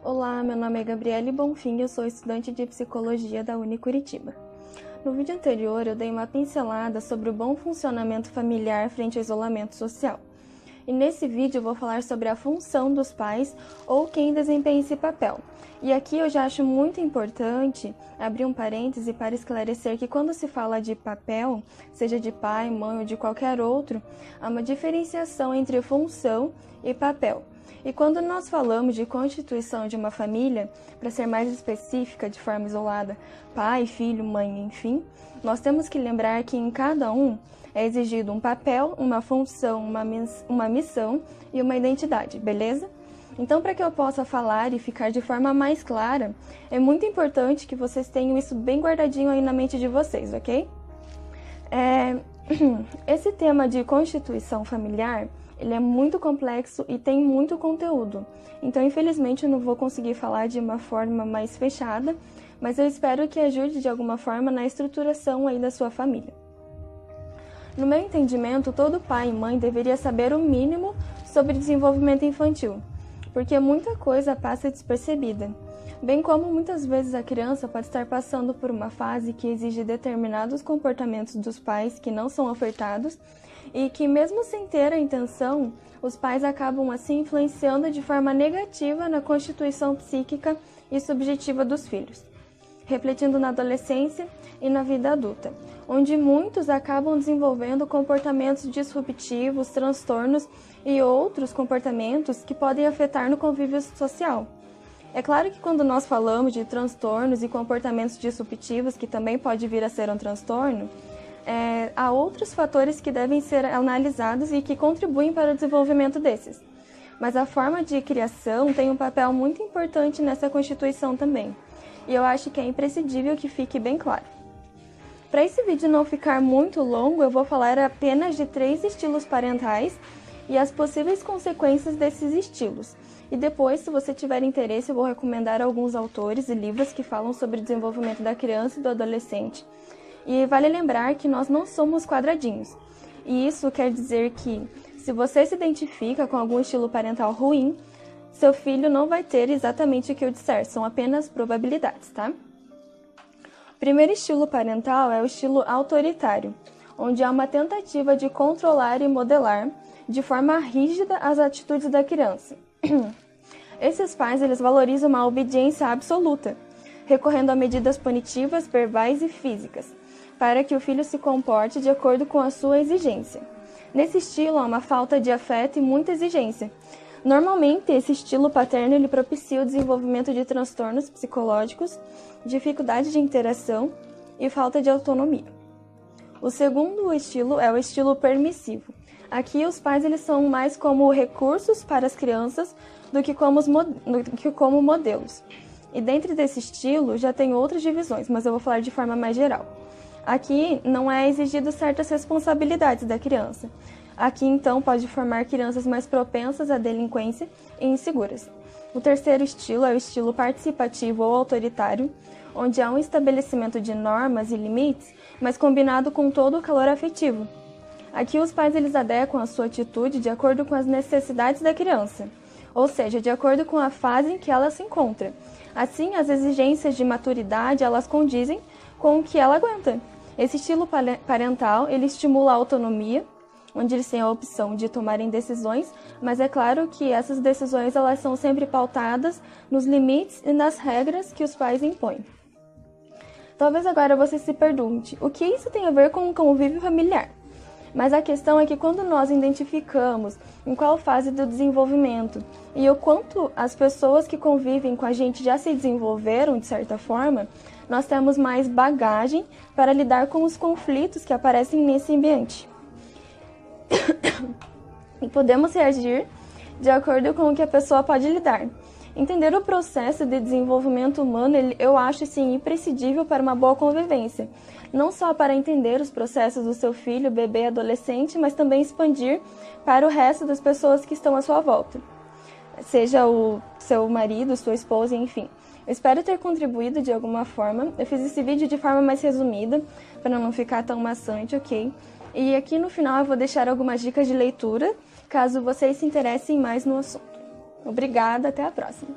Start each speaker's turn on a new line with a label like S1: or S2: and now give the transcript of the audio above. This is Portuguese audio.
S1: Olá, meu nome é Gabriele Bonfim, eu sou estudante de Psicologia da Unicuritiba. No vídeo anterior, eu dei uma pincelada sobre o bom funcionamento familiar frente ao isolamento social. E nesse vídeo eu vou falar sobre a função dos pais ou quem desempenha esse papel. E aqui eu já acho muito importante abrir um parêntese para esclarecer que quando se fala de papel, seja de pai, mãe ou de qualquer outro, há uma diferenciação entre função e papel. E quando nós falamos de constituição de uma família, para ser mais específica, de forma isolada, pai, filho, mãe, enfim, nós temos que lembrar que em cada um é exigido um papel, uma função, uma missão e uma identidade, beleza? Então, para que eu possa falar e ficar de forma mais clara, é muito importante que vocês tenham isso bem guardadinho aí na mente de vocês, ok? Esse tema de constituição familiar, ele é muito complexo e tem muito conteúdo. Então, infelizmente, eu não vou conseguir falar de uma forma mais fechada, mas eu espero que ajude de alguma forma na estruturação aí da sua família. No meu entendimento, todo pai e mãe deveria saber o mínimo sobre desenvolvimento infantil, porque muita coisa passa despercebida, bem como muitas vezes a criança pode estar passando por uma fase que exige determinados comportamentos dos pais que não são ofertados e que, mesmo sem ter a intenção, os pais acabam assim influenciando de forma negativa na constituição psíquica e subjetiva dos filhos, refletindo na adolescência e na vida adulta, onde muitos acabam desenvolvendo comportamentos disruptivos, transtornos e outros comportamentos que podem afetar no convívio social. É claro que quando nós falamos de transtornos e comportamentos disruptivos, que também pode vir a ser um transtorno, há outros fatores que devem ser analisados e que contribuem para o desenvolvimento desses. Mas a forma de criação tem um papel muito importante nessa constituição também. E eu acho que é imprescindível que fique bem claro. Para esse vídeo não ficar muito longo, eu vou falar apenas de 3 estilos parentais e as possíveis consequências desses estilos. E depois, se você tiver interesse, eu vou recomendar alguns autores e livros que falam sobre o desenvolvimento da criança e do adolescente. E vale lembrar que nós não somos quadradinhos. E isso quer dizer que, se você se identifica com algum estilo parental ruim, seu filho não vai ter exatamente o que eu disser, são apenas probabilidades, tá? O primeiro estilo parental é o estilo autoritário, onde há uma tentativa de controlar e modelar de forma rígida as atitudes da criança. Esses pais, eles valorizam uma obediência absoluta, recorrendo a medidas punitivas, verbais e físicas, para que o filho se comporte de acordo com a sua exigência. Nesse estilo, há uma falta de afeto e muita exigência. Normalmente, esse estilo paterno ele propicia o desenvolvimento de transtornos psicológicos, dificuldade de interação e falta de autonomia. O segundo estilo é o estilo permissivo. Aqui, os pais eles são mais como recursos para as crianças do que como modelos. E dentro desse estilo, já tem outras divisões, mas eu vou falar de forma mais geral. Aqui, não é exigido certas responsabilidades da criança. Aqui, então, pode formar crianças mais propensas à delinquência e inseguras. O terceiro estilo é o estilo participativo ou autoritário, onde há um estabelecimento de normas e limites, mas combinado com todo o calor afetivo. Aqui, os pais eles adequam a sua atitude de acordo com as necessidades da criança, ou seja, de acordo com a fase em que ela se encontra. Assim, as exigências de maturidade, elas condizem com o que ela aguenta. Esse estilo parental, ele estimula a autonomia, onde eles têm a opção de tomarem decisões, mas é claro que essas decisões elas são sempre pautadas nos limites e nas regras que os pais impõem. Talvez agora você se pergunte, o que isso tem a ver com o convívio familiar? Mas a questão é que quando nós identificamos em qual fase do desenvolvimento e o quanto as pessoas que convivem com a gente já se desenvolveram de certa forma, nós temos mais bagagem para lidar com os conflitos que aparecem nesse ambiente. E podemos reagir de acordo com o que a pessoa pode lidar. Entender o processo de desenvolvimento humano, eu acho sim imprescindível para uma boa convivência. Não só para entender os processos do seu filho, bebê, adolescente, mas também expandir para o resto das pessoas que estão à sua volta. Seja o seu marido, sua esposa, enfim. Eu espero ter contribuído de alguma forma. Eu fiz esse vídeo de forma mais resumida, para não ficar tão maçante, ok? E aqui no final eu vou deixar algumas dicas de leitura, caso vocês se interessem mais no assunto. Obrigada, até a próxima!